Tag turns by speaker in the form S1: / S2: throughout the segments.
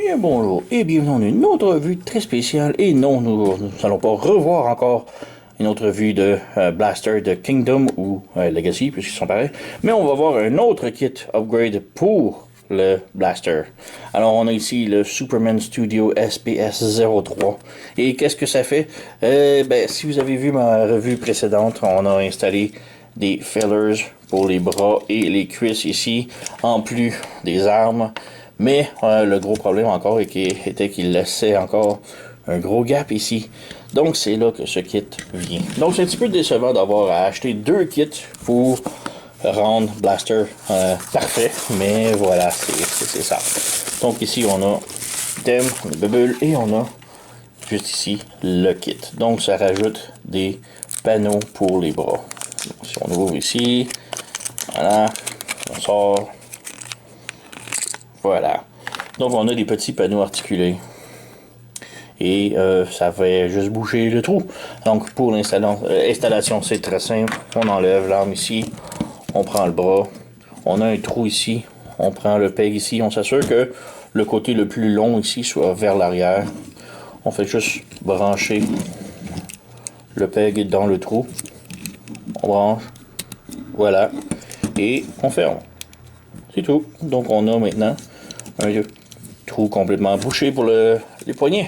S1: Bien bonjour et bienvenue dans une autre revue très spéciale. Et non, nous n'allons pas revoir encore une autre revue de Blaster de Kingdom ou Legacy, puisqu'ils sont pareils. Mais on va voir un autre kit upgrade pour le Blaster. Alors on a ici le Superman Studio SPS03. Et qu'est-ce que ça fait? Si vous avez vu ma revue précédente, on a installé des fillers pour les bras et les cuisses ici, en plus des armes. Mais le gros problème encore était qu'il laissait encore un gros gap ici. Donc c'est là que ce kit vient. Donc c'est un petit peu décevant d'avoir à acheter deux kits pour rendre Blaster parfait. Mais voilà, c'est ça. Donc ici on a thème, on a bubble et on a juste ici le kit. Donc ça rajoute des panneaux pour les bras. Donc, si on ouvre ici, voilà, on sort. Voilà. Donc on a des petits panneaux articulés. Et ça fait juste boucher le trou. Donc pour l'installation, c'est très simple. On enlève l'arme ici. On prend le bras. On a un trou ici. On prend le peg ici. On s'assure que le côté le plus long ici soit vers l'arrière. On fait juste brancher le peg dans le trou. On branche. Voilà. Et on ferme. C'est tout. Donc on a maintenant un trou complètement bouché pour les poignets.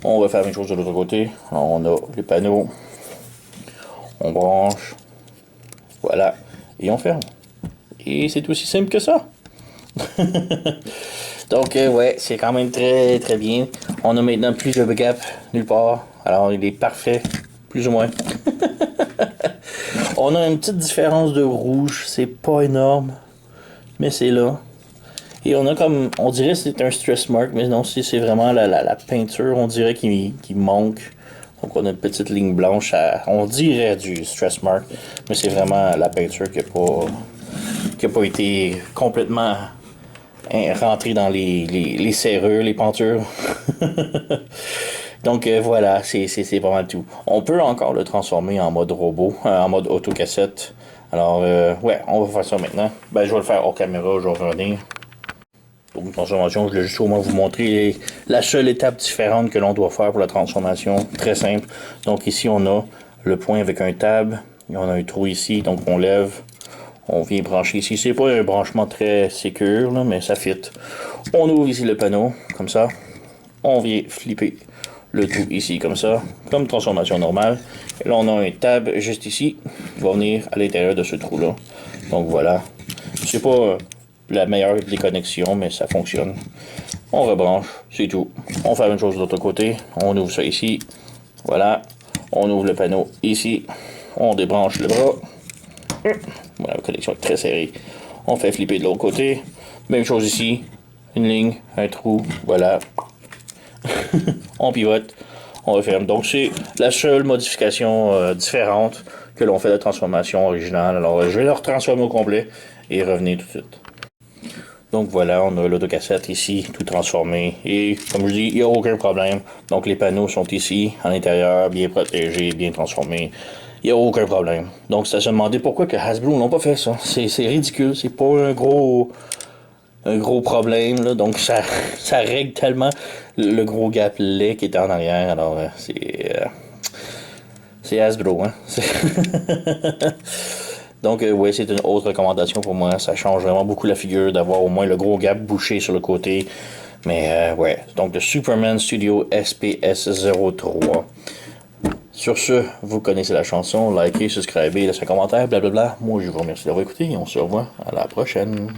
S1: On va faire une chose de l'autre côté. On a les panneaux. On branche. Voilà. Et on ferme. Et c'est aussi simple que ça. Donc ouais, c'est quand même très très bien. On a maintenant plus de gap nulle part. Alors il est parfait. Plus ou moins. On a une petite différence de rouge. C'est pas énorme. Mais c'est là. Et on a comme, on dirait que c'est un stress mark, mais non, c'est vraiment la peinture, on dirait qu'il manque. Donc on a une petite ligne blanche, on dirait du stress mark, mais c'est vraiment la peinture qui a pas été complètement rentrée dans les serrures, les pentures. Donc voilà, c'est pas mal tout. On peut encore le transformer en mode robot, en mode autocassette. Alors ouais, on va faire ça maintenant. Je vais le faire hors caméra, je vais revenir. Pour une transformation, je vais juste au moins vous montrer la seule étape différente que l'on doit faire pour la transformation. Très simple. Donc ici, on a le point avec un tab. Et on a un trou ici, donc on lève. On vient brancher ici. C'est pas un branchement très sécure, là, mais ça fit. On ouvre ici le panneau, comme ça. On vient flipper le tout ici, comme ça. Comme transformation normale. Et là, on a un tab juste ici, qui va venir à l'intérieur de ce trou-là. Donc voilà. C'est pas la meilleure des connexions, mais ça fonctionne. On rebranche, c'est tout. On fait la même chose de l'autre côté. On ouvre ça ici. Voilà. On ouvre le panneau ici. On débranche le bras. Voilà, la connexion est très serrée. On fait flipper de l'autre côté. Même chose ici. Une ligne, un trou. Voilà. On pivote. On referme. Donc c'est la seule modification différente que l'on fait de la transformation originale. Alors je vais le retransformer au complet et revenir tout de suite. Donc voilà, on a l'autocassette ici, tout transformé. Et comme je dis, il n'y a aucun problème. Donc les panneaux sont ici, à l'intérieur, bien protégés, bien transformés. Il n'y a aucun problème. Donc c'est à se demander pourquoi que Hasbro n'ont pas fait ça. C'est ridicule, c'est pas un gros problème. Là. Donc ça règle tellement le gros gap laid qui était en arrière. Alors c'est Hasbro, hein. Donc, oui, c'est une autre recommandation pour moi. Ça change vraiment beaucoup la figure d'avoir au moins le gros gap bouché sur le côté. Mais, ouais. Donc, le Superman Studio SPS03. Sur ce, vous connaissez la chanson. Likez, subscribez, laissez un commentaire, blablabla. Moi, je vous remercie d'avoir écouté et on se revoit à la prochaine.